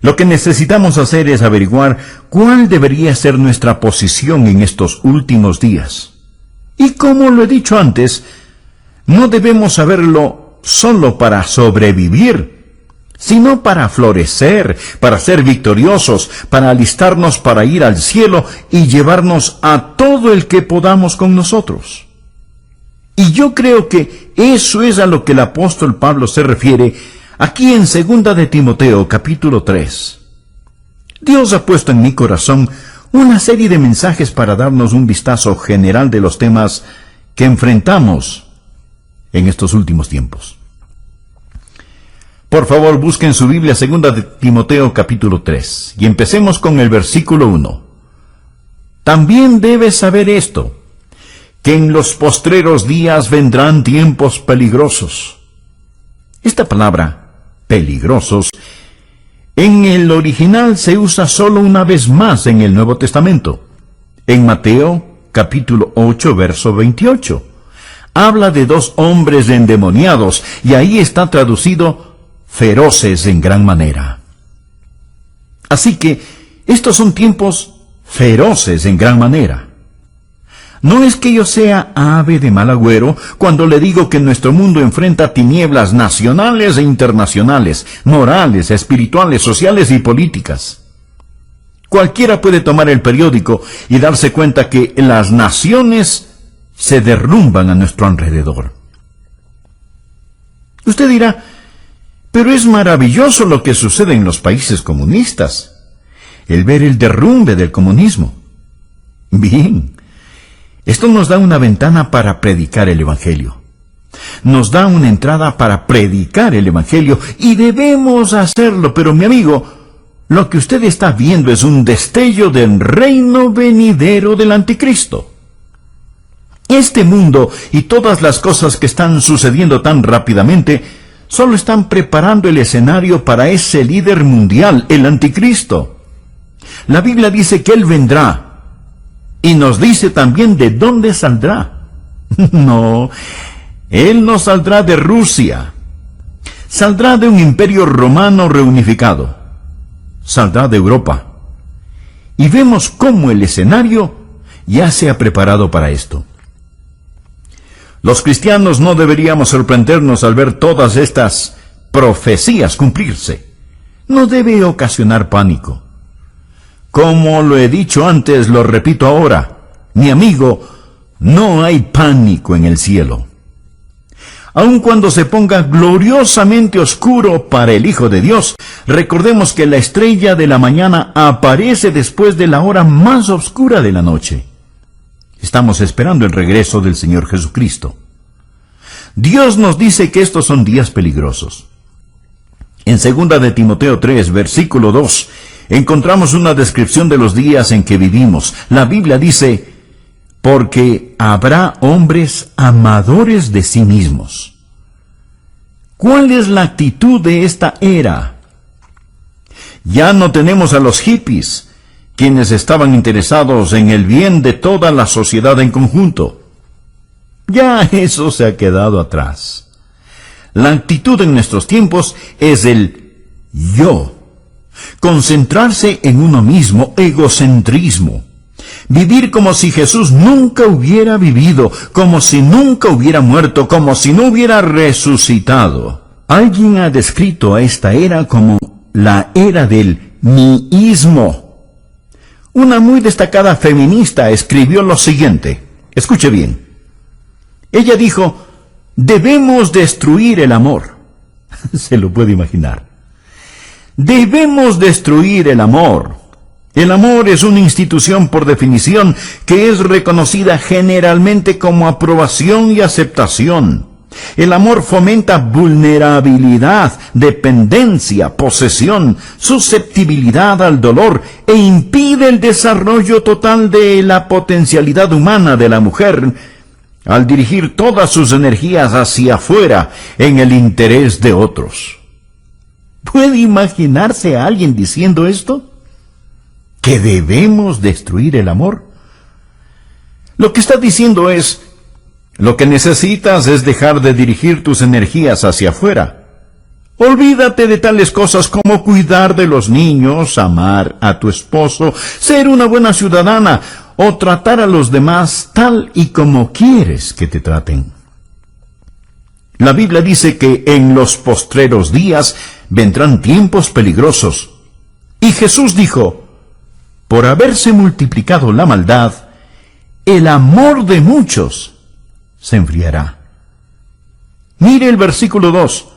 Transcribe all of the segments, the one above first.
Lo que necesitamos hacer es averiguar cuál debería ser nuestra posición en estos últimos días. Y como lo he dicho antes, no debemos saberlo solo para sobrevivir, sino para florecer, para ser victoriosos, para alistarnos para ir al cielo y llevarnos a todo el que podamos con nosotros. Y yo creo que eso es a lo que el apóstol Pablo se refiere aquí en 2 de Timoteo, capítulo 3. Dios ha puesto en mi corazón una serie de mensajes para darnos un vistazo general de los temas que enfrentamos en estos últimos tiempos. Por favor, busquen su Biblia, 2 de Timoteo, capítulo 3, y empecemos con el versículo 1. También debes saber esto, que en los postreros días vendrán tiempos peligrosos. Esta palabra, peligrosos, en el original se usa solo una vez más en el Nuevo Testamento. En Mateo, capítulo 8, verso 28. Habla de dos hombres endemoniados, y ahí está traducido feroces en gran manera. Así que, estos son tiempos feroces en gran manera. No es que yo sea ave de mal agüero cuando le digo que nuestro mundo enfrenta tinieblas nacionales e internacionales, morales, espirituales, sociales y políticas. Cualquiera puede tomar el periódico y darse cuenta que las naciones se derrumban a nuestro alrededor. Usted dirá, pero es maravilloso lo que sucede en los países comunistas, el ver el derrumbe del comunismo. Bien. Esto nos da una ventana para predicar el Evangelio. Nos da una entrada para predicar el Evangelio y debemos hacerlo, pero mi amigo, lo que usted está viendo es un destello del reino venidero del anticristo. Este mundo y todas las cosas que están sucediendo tan rápidamente solo están preparando el escenario para ese líder mundial, el anticristo. La Biblia dice que él vendrá. Y nos dice también de dónde saldrá. No, él no saldrá de Rusia. Saldrá de un imperio romano reunificado. Saldrá de Europa. Y vemos cómo el escenario ya se ha preparado para esto. Los cristianos no deberíamos sorprendernos al ver todas estas profecías cumplirse. No debe ocasionar pánico. Como lo he dicho antes, lo repito ahora, mi amigo, no hay pánico en el cielo. Aun cuando se ponga gloriosamente oscuro para el Hijo de Dios, recordemos que la estrella de la mañana aparece después de la hora más oscura de la noche. Estamos esperando el regreso del Señor Jesucristo. Dios nos dice que estos son días peligrosos. En 2 de Timoteo 3, versículo 2, encontramos una descripción de los días en que vivimos. La Biblia dice, porque habrá hombres amadores de sí mismos. ¿Cuál es la actitud de esta era? Ya no tenemos a los hippies, quienes estaban interesados en el bien de toda la sociedad en conjunto. Ya eso se ha quedado atrás. La actitud en nuestros tiempos es el yo. Concentrarse en uno mismo, egocentrismo. Vivir como si Jesús nunca hubiera vivido, como si nunca hubiera muerto, como si no hubiera resucitado. Alguien ha descrito a esta era como la era del miísmo. Una muy destacada feminista escribió lo siguiente. Escuche bien. Ella dijo, debemos destruir el amor. Se lo puede imaginar. Debemos destruir el amor. El amor es una institución por definición que es reconocida generalmente como aprobación y aceptación. El amor fomenta vulnerabilidad, dependencia, posesión, susceptibilidad al dolor e impide el desarrollo total de la potencialidad humana de la mujer al dirigir todas sus energías hacia afuera en el interés de otros. ¿Puede imaginarse a alguien diciendo esto? ¿Que debemos destruir el amor? Lo que está diciendo es, lo que necesitas es dejar de dirigir tus energías hacia afuera. Olvídate de tales cosas como cuidar de los niños, amar a tu esposo, ser una buena ciudadana o tratar a los demás tal y como quieres que te traten. La Biblia dice que en los postreros días vendrán tiempos peligrosos. Y Jesús dijo, por haberse multiplicado la maldad, el amor de muchos se enfriará. Mire el versículo 2.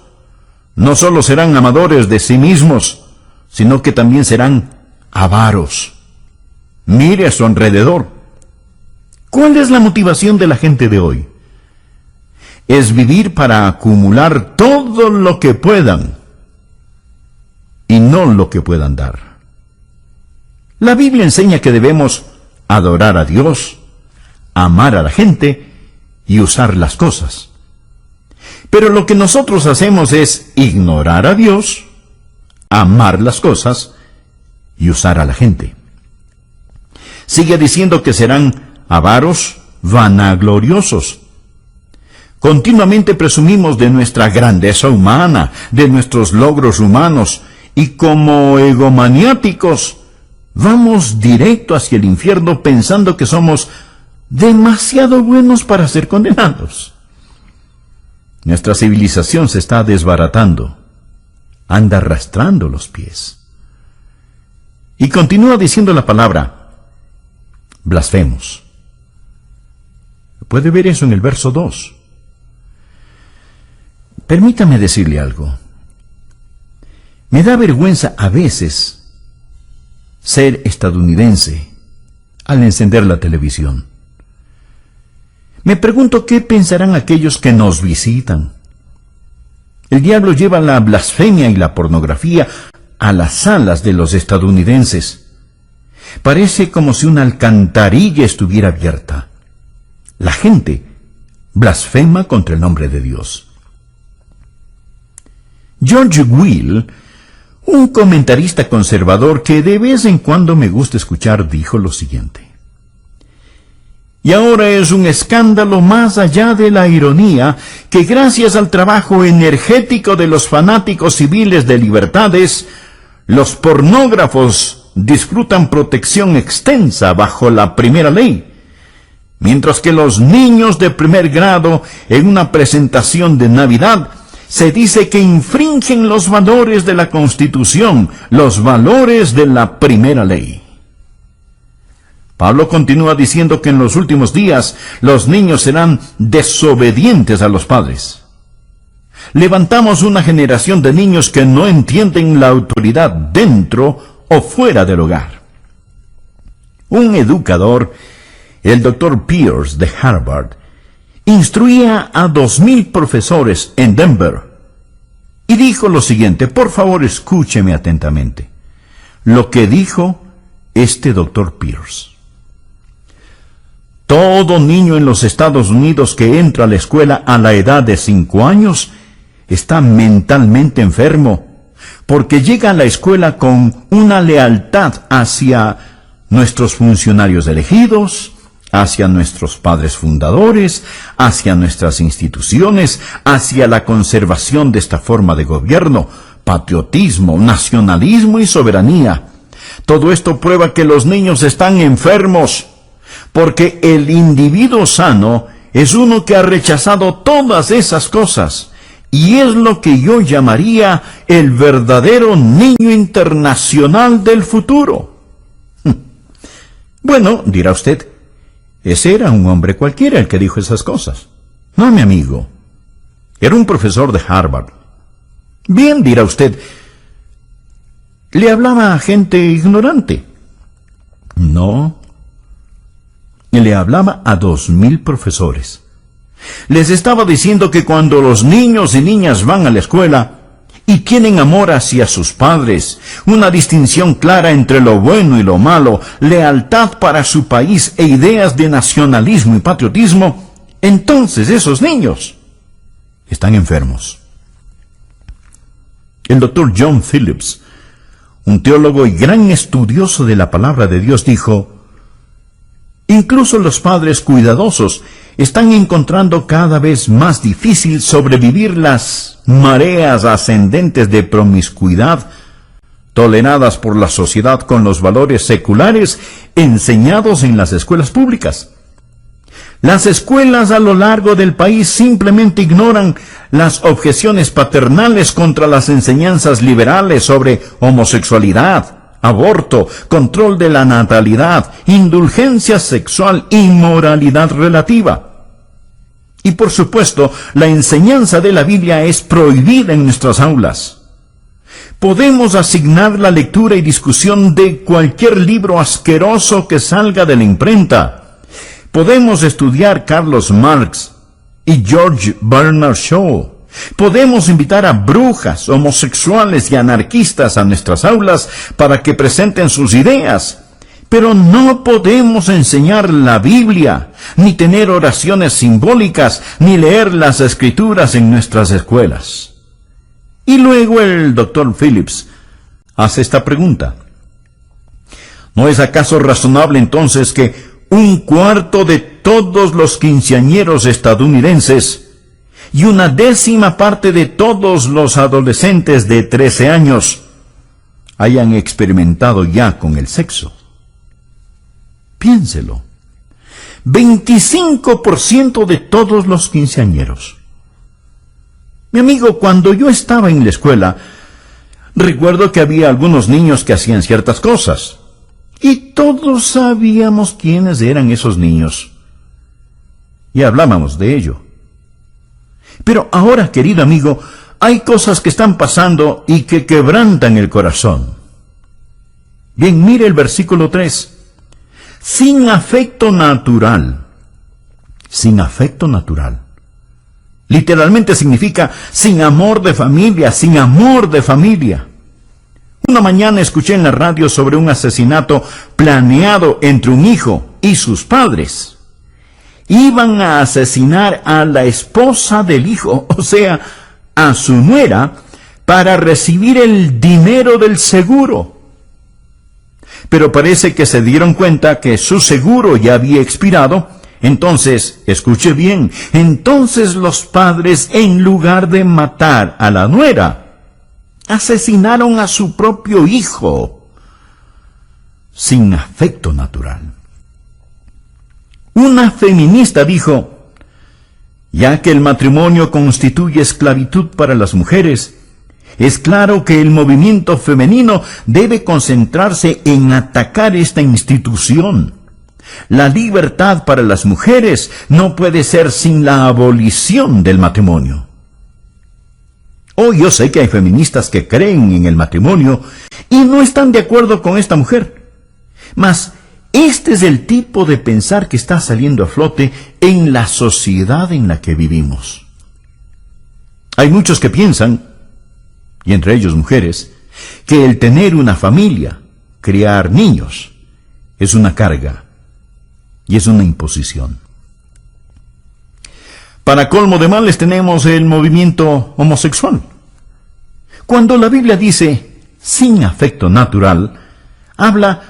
No solo serán amadores de sí mismos, sino que también serán avaros. Mire a su alrededor. ¿Cuál es la motivación de la gente de hoy? Es vivir para acumular todo lo que puedan y no lo que puedan dar. La Biblia enseña que debemos adorar a Dios, amar a la gente y usar las cosas. Pero lo que nosotros hacemos es ignorar a Dios, amar las cosas y usar a la gente. Sigue diciendo que serán avaros, vanagloriosos. Continuamente presumimos de nuestra grandeza humana, de nuestros logros humanos, y como egomaniáticos, vamos directo hacia el infierno pensando que somos demasiado buenos para ser condenados. Nuestra civilización se está desbaratando, anda arrastrando los pies. Y continúa diciendo la palabra, blasfemos. Puede ver eso en el verso 2. Permítame decirle algo. Me da vergüenza a veces ser estadounidense al encender la televisión. Me pregunto qué pensarán aquellos que nos visitan. El diablo lleva la blasfemia y la pornografía a las salas de los estadounidenses. Parece como si una alcantarilla estuviera abierta. La gente blasfema contra el nombre de Dios. George Will, un comentarista conservador que de vez en cuando me gusta escuchar, dijo lo siguiente. Y ahora es un escándalo más allá de la ironía que gracias al trabajo energético de los fanáticos civiles de libertades, los pornógrafos disfrutan protección extensa bajo la primera ley, mientras que los niños de primer grado en una presentación de Navidad se dice que infringen los valores de la Constitución, los valores de la primera ley. Pablo continúa diciendo que en los últimos días los niños serán desobedientes a los padres. Levantamos una generación de niños que no entienden la autoridad dentro o fuera del hogar. Un educador, el Dr. Pierce de Harvard, instruía a 2,000 profesores en Denver y dijo lo siguiente, por favor escúcheme atentamente, lo que dijo este Dr. Pierce. Todo niño en los Estados Unidos que entra a la escuela a la edad de 5 años está mentalmente enfermo, porque llega a la escuela con una lealtad hacia nuestros funcionarios elegidos, hacia nuestros padres fundadores, hacia nuestras instituciones, hacia la conservación de esta forma de gobierno, patriotismo, nacionalismo y soberanía. Todo esto prueba que los niños están enfermos, porque el individuo sano es uno que ha rechazado todas esas cosas, y es lo que yo llamaría el verdadero niño internacional del futuro. Bueno, dirá usted, ese era un hombre cualquiera el que dijo esas cosas. No, mi amigo, era un profesor de Harvard. Bien, dirá usted, le hablaba a gente ignorante. No, le hablaba a 2,000 profesores. Les estaba diciendo que cuando los niños y niñas van a la escuela y tienen amor hacia sus padres, una distinción clara entre lo bueno y lo malo, lealtad para su país e ideas de nacionalismo y patriotismo, entonces esos niños están enfermos. El Dr. John Phillips, un teólogo y gran estudioso de la palabra de Dios, dijo, incluso los padres cuidadosos están encontrando cada vez más difícil sobrevivir las mareas ascendentes de promiscuidad toleradas por la sociedad con los valores seculares enseñados en las escuelas públicas. Las escuelas a lo largo del país simplemente ignoran las objeciones paternales contra las enseñanzas liberales sobre homosexualidad, aborto, control de la natalidad, indulgencia sexual y moralidad relativa. Y por supuesto, la enseñanza de la Biblia es prohibida en nuestras aulas. Podemos asignar la lectura y discusión de cualquier libro asqueroso que salga de la imprenta. Podemos estudiar Carlos Marx y George Bernard Shaw. Podemos invitar a brujas, homosexuales y anarquistas a nuestras aulas para que presenten sus ideas. Pero no podemos enseñar la Biblia, ni tener oraciones simbólicas, ni leer las Escrituras en nuestras escuelas. Y luego el Dr. Phillips hace esta pregunta. ¿No es acaso razonable entonces que 1/4 de todos los quinceañeros estadounidenses y 1/10 parte de todos los adolescentes de 13 años hayan experimentado ya con el sexo? Piénselo. 25% de todos los quinceañeros. Mi amigo, cuando yo estaba en la escuela, recuerdo que había algunos niños que hacían ciertas cosas. Y todos sabíamos quiénes eran esos niños. Y hablábamos de ello. Pero ahora, querido amigo, hay cosas que están pasando y que quebrantan el corazón. Bien, mire el versículo 3. Sin afecto natural. Sin afecto natural. Literalmente significa sin amor de familia, sin amor de familia. Una mañana escuché en la radio sobre un asesinato planeado entre un hijo y sus padres. Iban a asesinar a la esposa del hijo, o sea, a su nuera, para recibir el dinero del seguro. Pero parece que se dieron cuenta que su seguro ya había expirado. Entonces, escuche bien, entonces los padres, en lugar de matar a la nuera, asesinaron a su propio hijo, sin afecto natural. Una feminista dijo, ya que el matrimonio constituye esclavitud para las mujeres, es claro que el movimiento femenino debe concentrarse en atacar esta institución. La libertad para las mujeres no puede ser sin la abolición del matrimonio. Hoy yo sé que hay feministas que creen en el matrimonio y no están de acuerdo con esta mujer. Mas este es el tipo de pensar que está saliendo a flote en la sociedad en la que vivimos. Hay muchos que piensan, y entre ellos mujeres, que el tener una familia, criar niños, es una carga y es una imposición. Para colmo de males tenemos el movimiento homosexual. Cuando la Biblia dice sin afecto natural, habla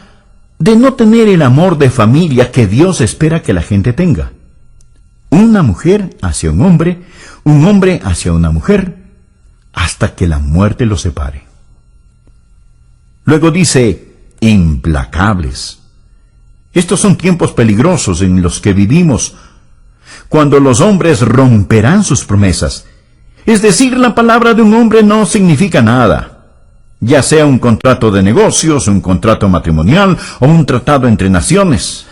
de no tener el amor de familia que Dios espera que la gente tenga. Una mujer hacia un hombre hacia una mujer, hasta que la muerte los separe. Luego dice, implacables. Estos son tiempos peligrosos en los que vivimos, cuando los hombres romperán sus promesas. Es decir, la palabra de un hombre no significa nada, ya sea un contrato de negocios, un contrato matrimonial o un tratado entre naciones.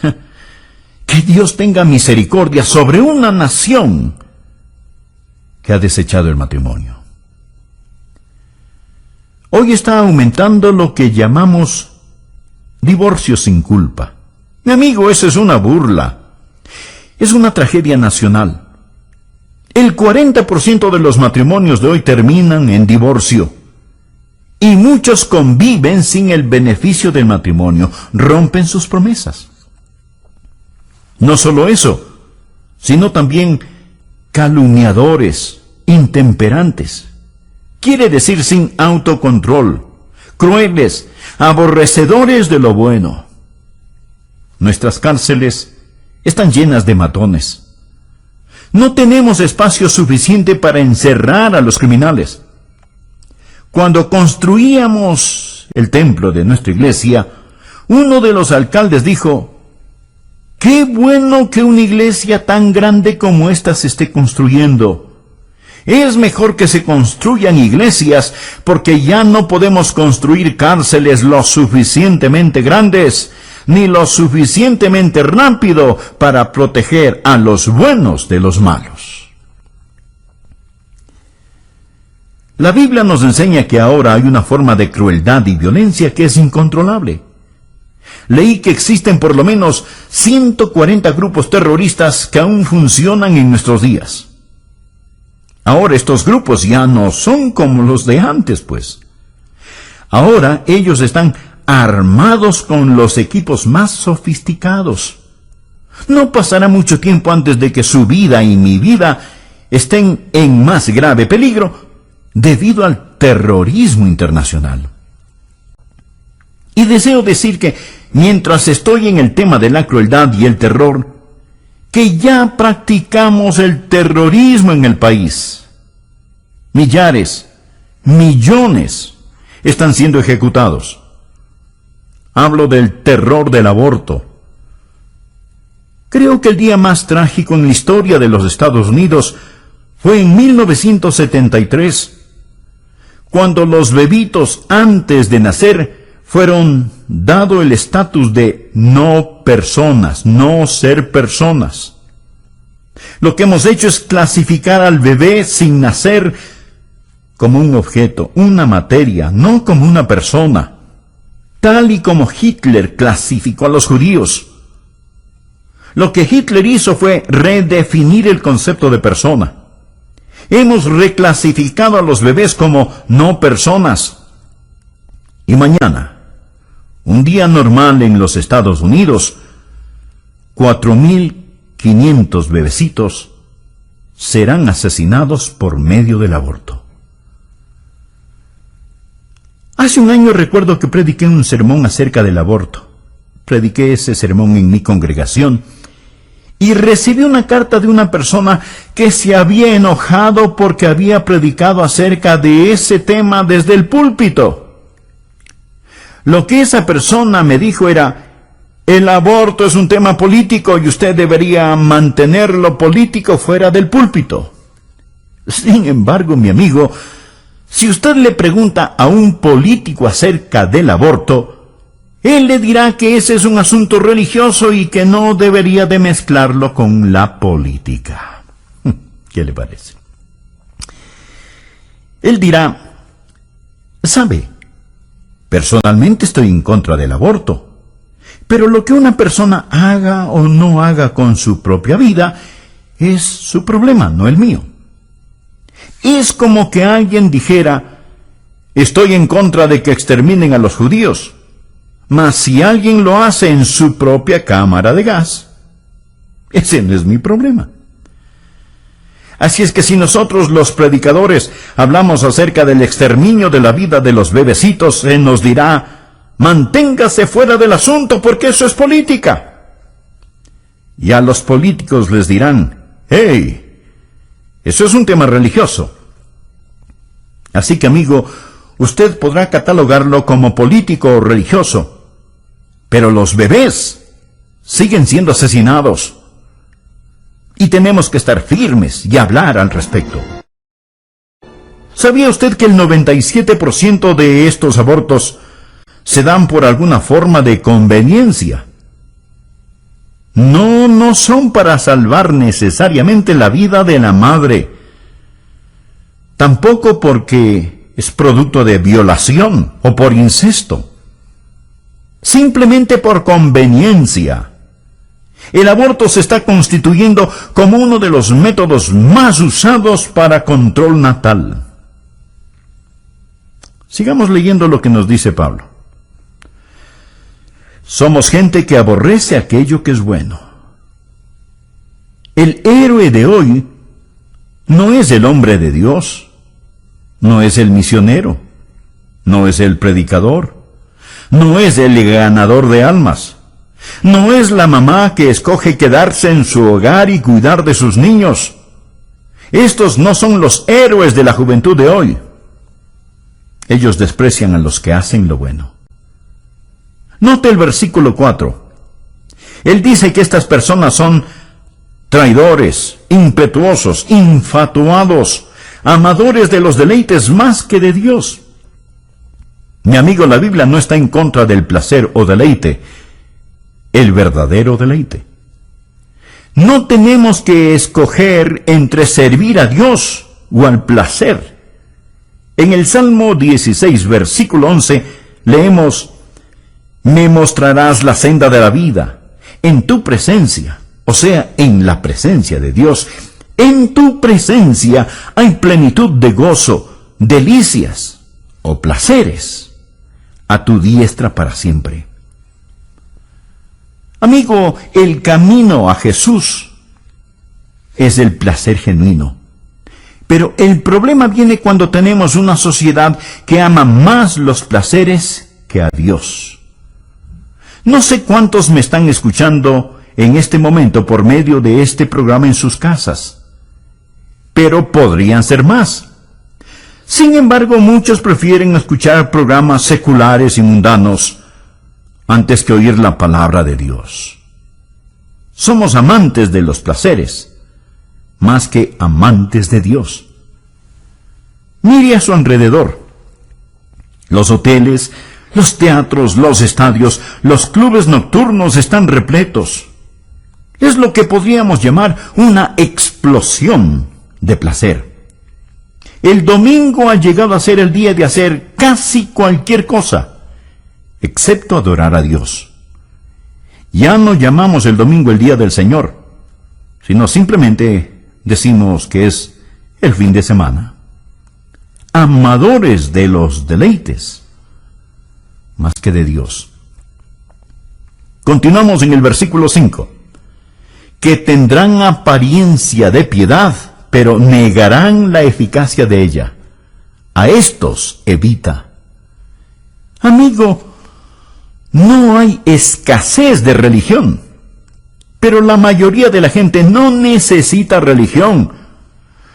Que Dios tenga misericordia sobre una nación que ha desechado el matrimonio. Hoy está aumentando lo que llamamos divorcio sin culpa. Mi amigo, eso es una burla. Es una tragedia nacional. El 40% de los matrimonios de hoy terminan en divorcio. Y muchos conviven sin el beneficio del matrimonio, rompen sus promesas. No solo eso, sino también calumniadores, intemperantes. Quiere decir sin autocontrol, crueles, aborrecedores de lo bueno. Nuestras cárceles están llenas de matones. No tenemos espacio suficiente para encerrar a los criminales. Cuando construíamos el templo de nuestra iglesia, uno de los alcaldes dijo: «Qué bueno que una iglesia tan grande como esta se esté construyendo. Es mejor que se construyan iglesias, porque ya no podemos construir cárceles lo suficientemente grandes, ni lo suficientemente rápido para proteger a los buenos de los malos». La Biblia nos enseña que ahora hay una forma de crueldad y violencia que es incontrolable. Leí que existen por lo menos 140 grupos terroristas que aún funcionan en nuestros días. Ahora estos grupos ya no son como los de antes, pues. Ahora ellos están armados con los equipos más sofisticados. No pasará mucho tiempo antes de que su vida y mi vida estén en más grave peligro debido al terrorismo internacional. Y deseo decir que, mientras estoy en el tema de la crueldad y el terror, que ya practicamos el terrorismo en el país. Millares, millones están siendo ejecutados. Hablo del terror del aborto. Creo que el día más trágico en la historia de los Estados Unidos fue en 1973, cuando los bebitos antes de nacer fueron dado el estatus de no personas, no ser personas. Lo que hemos hecho es clasificar al bebé sin nacer como un objeto, una materia, no como una persona, tal y como Hitler clasificó a los judíos. Lo que Hitler hizo fue redefinir el concepto de persona. Hemos reclasificado a los bebés como no personas. Y mañana, un día normal en los Estados Unidos, 4.500 bebecitos serán asesinados por medio del aborto. Hace un año recuerdo que prediqué un sermón acerca del aborto. Prediqué ese sermón en mi congregación y recibí una carta de una persona que se había enojado porque había predicado acerca de ese tema desde el púlpito. Lo que esa persona me dijo era: el aborto es un tema político y usted debería mantener lo político fuera del púlpito. Sin embargo, mi amigo, si usted le pregunta a un político acerca del aborto, él le dirá que ese es un asunto religioso y que no debería de mezclarlo con la política. ¿Qué le parece? Él dirá: ¿sabe? Personalmente estoy en contra del aborto, pero lo que una persona haga o no haga con su propia vida es su problema, no el mío. Es como que alguien dijera: estoy en contra de que exterminen a los judíos, mas si alguien lo hace en su propia cámara de gas, ese no es mi problema. Así es que si nosotros los predicadores hablamos acerca del exterminio de la vida de los bebecitos, se nos dirá: manténgase fuera del asunto porque eso es política. Y a los políticos les dirán: hey, eso es un tema religioso. Así que, amigo, usted podrá catalogarlo como político o religioso, pero los bebés siguen siendo asesinados. Y tenemos que estar firmes y hablar al respecto. ¿Sabía usted que el 97% de estos abortos se dan por alguna forma de conveniencia? No son para salvar necesariamente la vida de la madre. Tampoco porque es producto de violación o por incesto. Simplemente por conveniencia. El aborto se está constituyendo como uno de los métodos más usados para control natal. Sigamos leyendo lo que nos dice Pablo. Somos gente que aborrece aquello que es bueno. El héroe de hoy no es el hombre de Dios, no es el misionero, no es el predicador, no es el ganador de almas, no es la mamá que escoge quedarse en su hogar y cuidar de sus niños. Estos no son los héroes de la juventud de hoy. Ellos desprecian a los que hacen lo bueno. Note el versículo 4. Él dice que estas personas son traidores, impetuosos, infatuados, amadores de los deleites más que de Dios. Mi amigo, la Biblia no está en contra del placer o deleite, el verdadero deleite. No tenemos que escoger entre servir a Dios o al placer. En el Salmo 16, versículo 11, leemos: me mostrarás la senda de la vida, en tu presencia, o sea, en la presencia de Dios. En tu presencia hay plenitud de gozo, delicias o placeres, a tu diestra para siempre. Amigo, el camino a Jesús es el placer genuino. Pero el problema viene cuando tenemos una sociedad que ama más los placeres que a Dios. No sé cuántos me están escuchando en este momento por medio de este programa en sus casas, pero podrían ser más. Sin embargo, muchos prefieren escuchar programas seculares y mundanos antes que oír la palabra de Dios. Somos amantes de los placeres, más que amantes de Dios. Mire a su alrededor. Los hoteles, los teatros, los estadios, los clubes nocturnos están repletos. Es lo que podríamos llamar una explosión de placer. El domingo ha llegado a ser el día de hacer casi cualquier cosa, excepto adorar a Dios. Ya no llamamos el domingo el día del Señor, sino simplemente decimos que es el fin de semana. Amadores de los deleites, más que de Dios. Continuamos en el versículo 5. Que tendrán apariencia de piedad, pero negarán la eficacia de ella. A estos evita. Amigo, no hay escasez de religión, pero la mayoría de la gente no necesita religión.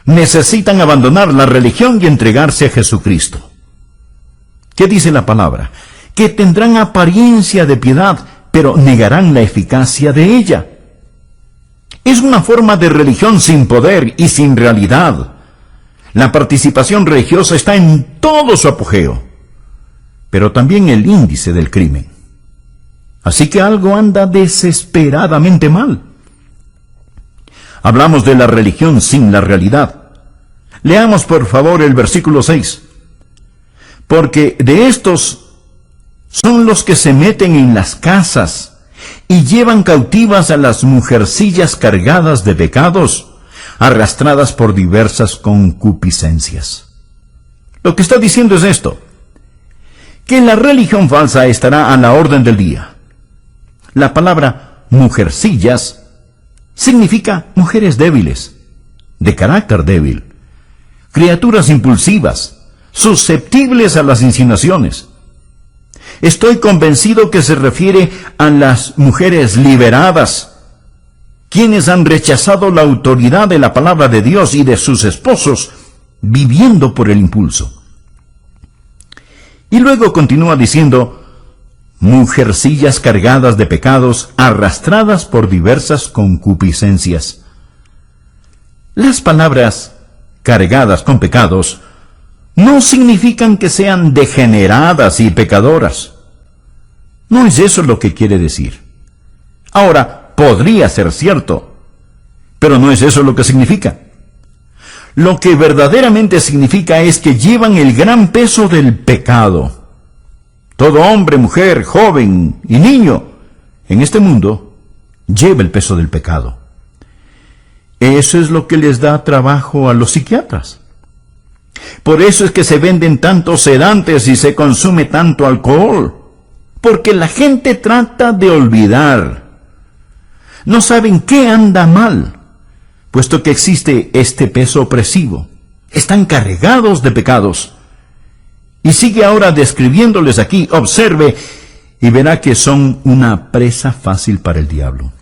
Necesitan abandonar la religión y entregarse a Jesucristo. ¿Qué dice la palabra? Que tendrán apariencia de piedad, pero negarán la eficacia de ella. Es una forma de religión sin poder y sin realidad. La participación religiosa está en todo su apogeo, pero también el índice del crimen. Así que algo anda desesperadamente mal. Hablamos de la religión sin la realidad. Leamos por favor el versículo 6. Porque de estos son los que se meten en las casas y llevan cautivas a las mujercillas cargadas de pecados, arrastradas por diversas concupiscencias. Lo que está diciendo es esto: que la religión falsa estará a la orden del día. La palabra mujercillas significa mujeres débiles, de carácter débil, criaturas impulsivas, susceptibles a las insinuaciones. Estoy convencido que se refiere a las mujeres liberadas, quienes han rechazado la autoridad de la palabra de Dios y de sus esposos, viviendo por el impulso. Y luego continúa diciendo: mujercillas cargadas de pecados, arrastradas por diversas concupiscencias. Las palabras cargadas con pecados no significan que sean degeneradas y pecadoras. No es eso lo que quiere decir. Ahora, podría ser cierto, pero no es eso lo que significa. Lo que verdaderamente significa es que llevan el gran peso del pecado. Todo hombre, mujer, joven y niño en este mundo lleva el peso del pecado. Eso es lo que les da trabajo a los psiquiatras. Por eso es que se venden tantos sedantes y se consume tanto alcohol, porque la gente trata de olvidar. No saben qué anda mal, puesto que existe este peso opresivo. Están cargados de pecados. Y sigue ahora describiéndoles aquí. Observe y verá que son una presa fácil para el diablo.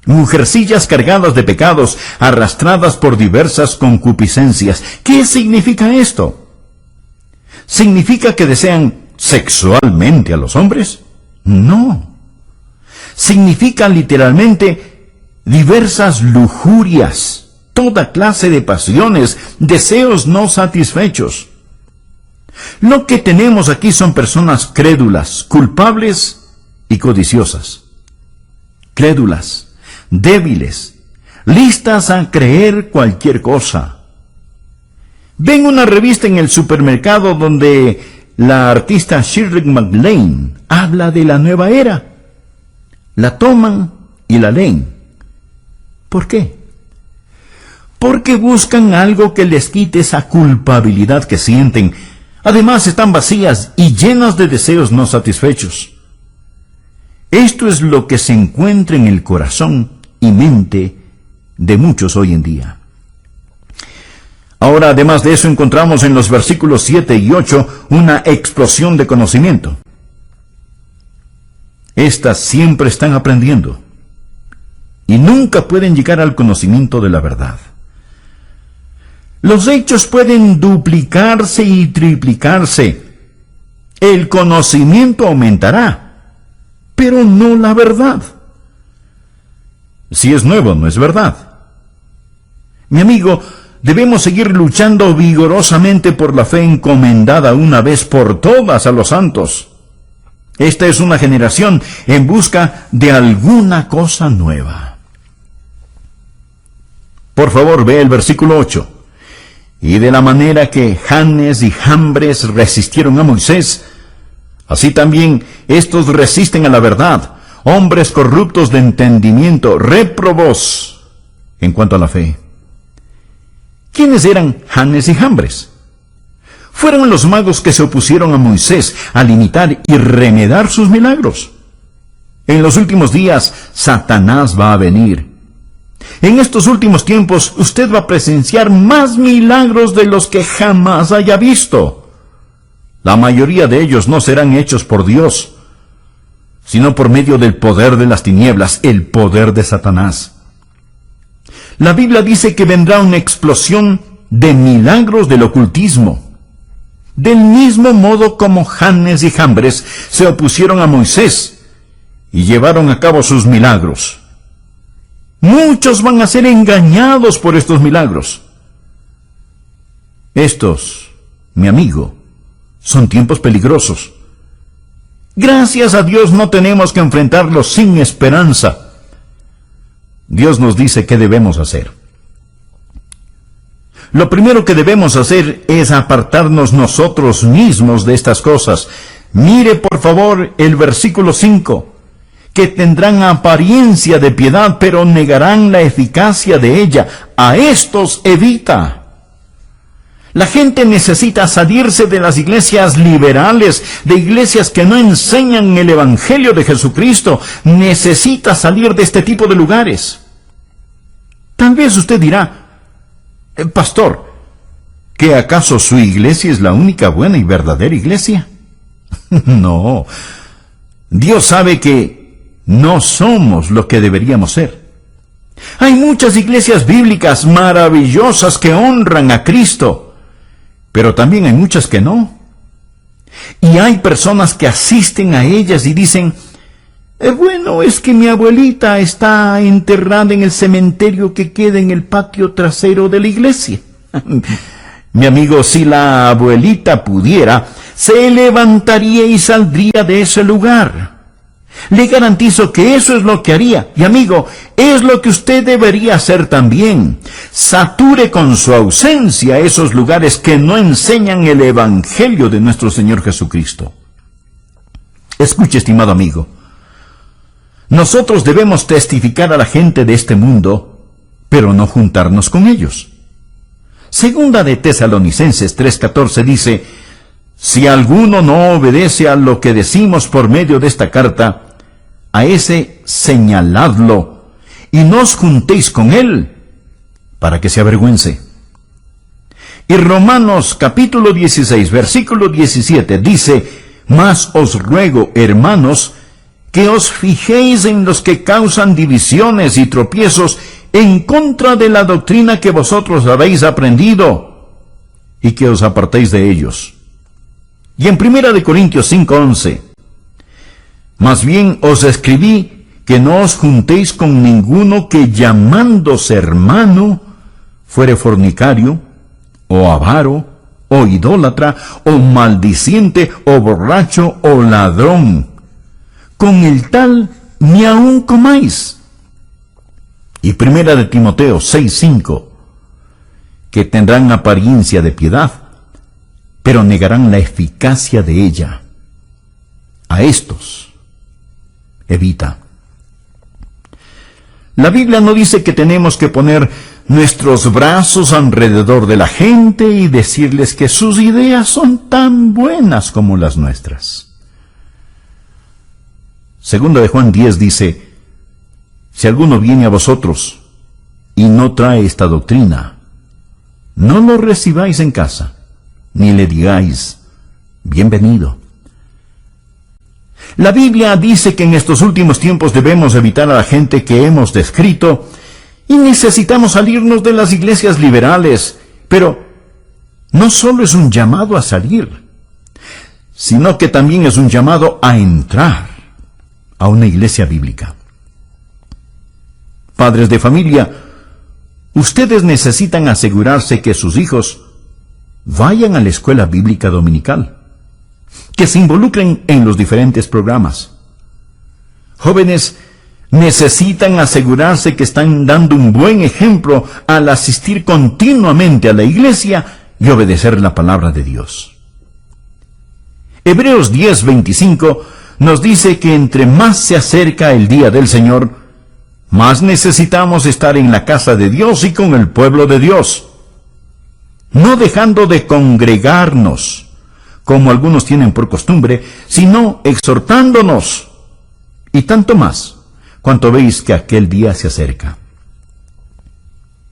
Mujercillas cargadas de pecados, arrastradas por diversas concupiscencias. ¿Qué significa esto? ¿Significa que desean sexualmente a los hombres? No. Significa literalmente diversas lujurias, toda clase de pasiones, deseos no satisfechos. Lo que tenemos aquí son personas crédulas, culpables y codiciosas. Crédulas, débiles, listas a creer cualquier cosa. Ven una revista en el supermercado donde la artista Shirley MacLaine habla de la nueva era. La toman y la leen. ¿Por qué? Porque buscan algo que les quite esa culpabilidad que sienten. Además están vacías y llenas de deseos no satisfechos. Esto es lo que se encuentra en el corazón y mente de muchos hoy en día. Ahora, además de eso, encontramos en los versículos 7 y 8 una explosión de conocimiento. Estas siempre están aprendiendo y nunca pueden llegar al conocimiento de la verdad. Los hechos pueden duplicarse y triplicarse. El conocimiento aumentará, pero no la verdad. Si es nuevo, no es verdad. Mi amigo, debemos seguir luchando vigorosamente por la fe encomendada una vez por todas a los santos. Esta es una generación en busca de alguna cosa nueva. Por favor, ve el versículo 8. Y de la manera que Janes y Jambres resistieron a Moisés, así también estos resisten a la verdad, hombres corruptos de entendimiento, réprobos en cuanto a la fe. ¿Quiénes eran Janes y Jambres? Fueron los magos que se opusieron a Moisés al imitar y remedar sus milagros. En los últimos días, Satanás va a venir. En estos últimos tiempos, usted va a presenciar más milagros de los que jamás haya visto. La mayoría de ellos no serán hechos por Dios, sino por medio del poder de las tinieblas, el poder de Satanás. La Biblia dice que vendrá una explosión de milagros del ocultismo. Del mismo modo como Janes y Jambres se opusieron a Moisés y llevaron a cabo sus milagros. Muchos van a ser engañados por estos milagros. Estos, mi amigo, son tiempos peligrosos. Gracias a Dios no tenemos que enfrentarlos sin esperanza. Dios nos dice qué debemos hacer. Lo primero que debemos hacer es apartarnos nosotros mismos de estas cosas. Mire por favor el versículo 5. Que tendrán apariencia de piedad, pero negarán la eficacia de ella. A estos evita. La gente necesita salirse de las iglesias liberales, de iglesias que no enseñan el Evangelio de Jesucristo. Necesita salir de este tipo de lugares. Tal vez usted dirá, pastor, ¿que acaso su iglesia es la única buena y verdadera iglesia? No. Dios sabe que no somos lo que deberíamos ser. Hay muchas iglesias bíblicas maravillosas que honran a Cristo, pero también hay muchas que no. Y hay personas que asisten a ellas y dicen, bueno, es que mi abuelita está enterrada en el cementerio que queda en el patio trasero de la iglesia. Mi amigo, si la abuelita pudiera, se levantaría y saldría de ese lugar. Le garantizo que eso es lo que haría. Y amigo, es lo que usted debería hacer también. Sature con su ausencia esos lugares que no enseñan el Evangelio de nuestro Señor Jesucristo. Escuche, estimado amigo. Nosotros debemos testificar a la gente de este mundo, pero no juntarnos con ellos. Segunda de Tesalonicenses 3:14 dice, si alguno no obedece a lo que decimos por medio de esta carta, a ese señaladlo y no os juntéis con él, para que se avergüence. Y Romanos capítulo 16, versículo 17 dice, mas os ruego, hermanos, que os fijéis en los que causan divisiones y tropiezos en contra de la doctrina que vosotros habéis aprendido, y que os apartéis de ellos. Y en 1 Corintios 5:11, más bien os escribí que no os juntéis con ninguno que llamándose hermano fuere fornicario, o avaro, o idólatra, o maldiciente, o borracho, o ladrón. Con el tal ni aun comáis. Y 1 Timoteo 6:5, que tendrán apariencia de piedad, pero negarán la eficacia de ella. A estos evita. La Biblia no dice que tenemos que poner nuestros brazos alrededor de la gente y decirles que sus ideas son tan buenas como las nuestras. Segunda de Juan 10 dice, si alguno viene a vosotros y no trae esta doctrina, no lo recibáis en casa, ni le digáis, bienvenido. La Biblia dice que en estos últimos tiempos debemos evitar a la gente que hemos descrito y necesitamos salirnos de las iglesias liberales, pero no solo es un llamado a salir, sino que también es un llamado a entrar a una iglesia bíblica. Padres de familia, ustedes necesitan asegurarse que sus hijos vayan a la escuela bíblica dominical, que se involucren en los diferentes programas. Jóvenes, necesitan asegurarse que están dando un buen ejemplo al asistir continuamente a la iglesia y obedecer la palabra de Dios. Hebreos 10:25 nos dice que entre más se acerca el día del Señor, más necesitamos estar en la casa de Dios y con el pueblo de Dios, no dejando de congregarnos, como algunos tienen por costumbre, sino exhortándonos, y tanto más, cuanto veis que aquel día se acerca.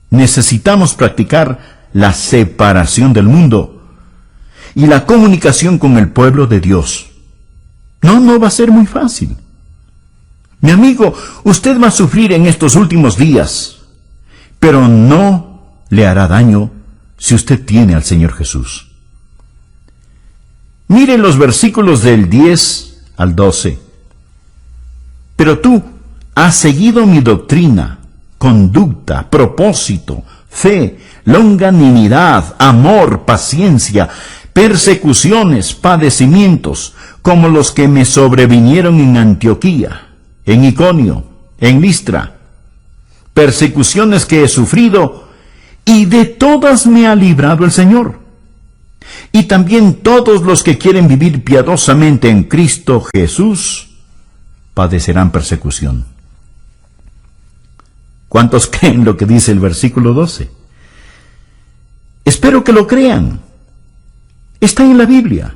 Necesitamos practicar la separación del mundo y la comunicación con el pueblo de Dios. No va a ser muy fácil. Mi amigo, usted va a sufrir en estos últimos días, pero no le hará daño si usted tiene al Señor Jesús. Mire los versículos del 10 al 12. Pero tú has seguido mi doctrina, conducta, propósito, fe, longanimidad, amor, paciencia, persecuciones, padecimientos, como los que me sobrevinieron en Antioquía, en Iconio, en Listra, persecuciones que he sufrido, y de todas me ha librado el Señor. Y también todos los que quieren vivir piadosamente en Cristo Jesús padecerán persecución. ¿Cuántos creen lo que dice el versículo 12? Espero que lo crean. Está en la Biblia.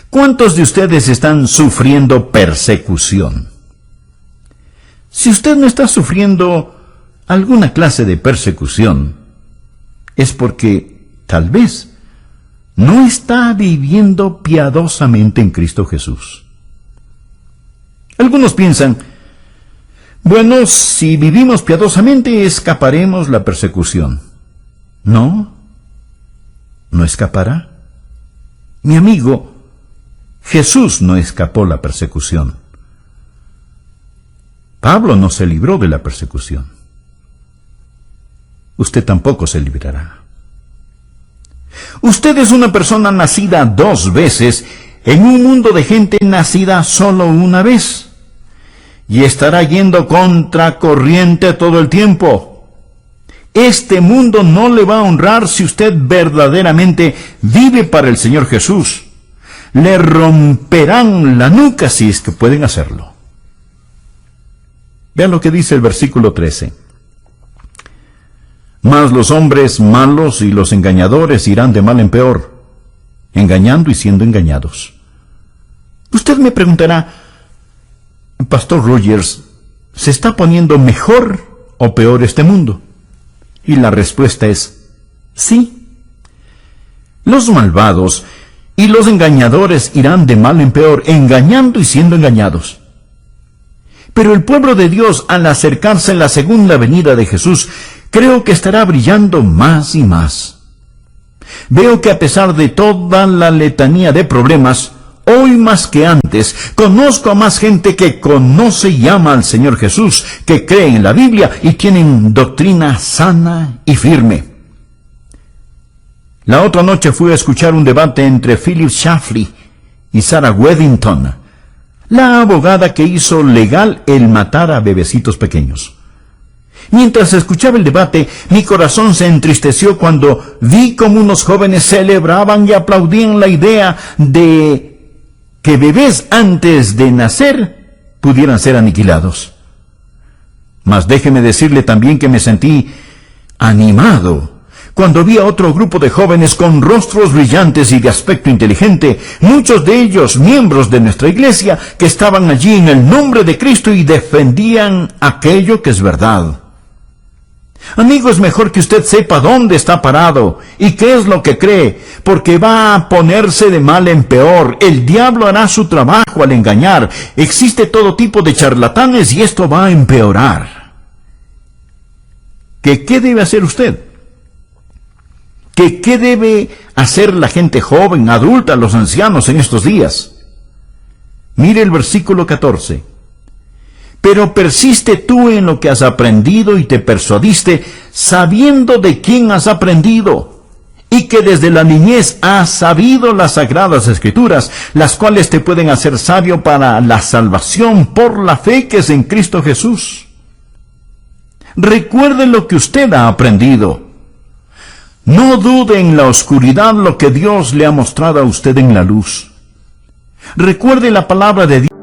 ¿Cuántos de ustedes están sufriendo persecución? Si usted no está sufriendo alguna clase de persecución, es porque tal vez no está viviendo piadosamente en Cristo Jesús. Algunos piensan, bueno, si vivimos piadosamente escaparemos la persecución. No escapará. Mi amigo, Jesús no escapó la persecución. Pablo no se libró de la persecución. Usted tampoco se librará. Usted es una persona nacida 2 veces en un mundo de gente nacida solo una vez. Y estará yendo contracorriente todo el tiempo. Este mundo no le va a honrar si usted verdaderamente vive para el Señor Jesús. Le romperán la nuca si es que pueden hacerlo. Vean lo que dice el versículo 13. Mas los hombres malos y los engañadores irán de mal en peor, engañando y siendo engañados. Usted me preguntará, Pastor Rogers, ¿se está poniendo mejor o peor este mundo? Y la respuesta es sí. Los malvados y los engañadores irán de mal en peor, engañando y siendo engañados. Pero el pueblo de Dios, al acercarse a la segunda venida de Jesús, creo que estará brillando más y más. Veo que a pesar de toda la letanía de problemas, hoy más que antes, conozco a más gente que conoce y ama al Señor Jesús, que cree en la Biblia y tienen doctrina sana y firme. La otra noche fui a escuchar un debate entre Philip Shafley y Sarah Weddington, la abogada que hizo legal el matar a bebecitos pequeños. Mientras escuchaba el debate, mi corazón se entristeció cuando vi cómo unos jóvenes celebraban y aplaudían la idea de que bebés antes de nacer pudieran ser aniquilados. Mas déjeme decirle también que me sentí animado cuando vi a otro grupo de jóvenes con rostros brillantes y de aspecto inteligente, muchos de ellos miembros de nuestra iglesia, que estaban allí en el nombre de Cristo y defendían aquello que es verdad. Amigo, es mejor que usted sepa dónde está parado y qué es lo que cree, porque va a ponerse de mal en peor. El diablo hará su trabajo al engañar. Existe todo tipo de charlatanes y esto va a empeorar. ¿Qué debe hacer usted? ¿Qué debe hacer la gente joven, adulta, los ancianos en estos días? Mire el versículo 14. Pero persiste tú en lo que has aprendido y te persuadiste, sabiendo de quién has aprendido, y que desde la niñez has sabido las sagradas escrituras, las cuales te pueden hacer sabio para la salvación por la fe que es en Cristo Jesús. Recuerde lo que usted ha aprendido. No dude en la oscuridad lo que Dios le ha mostrado a usted en la luz. Recuerde la palabra de Dios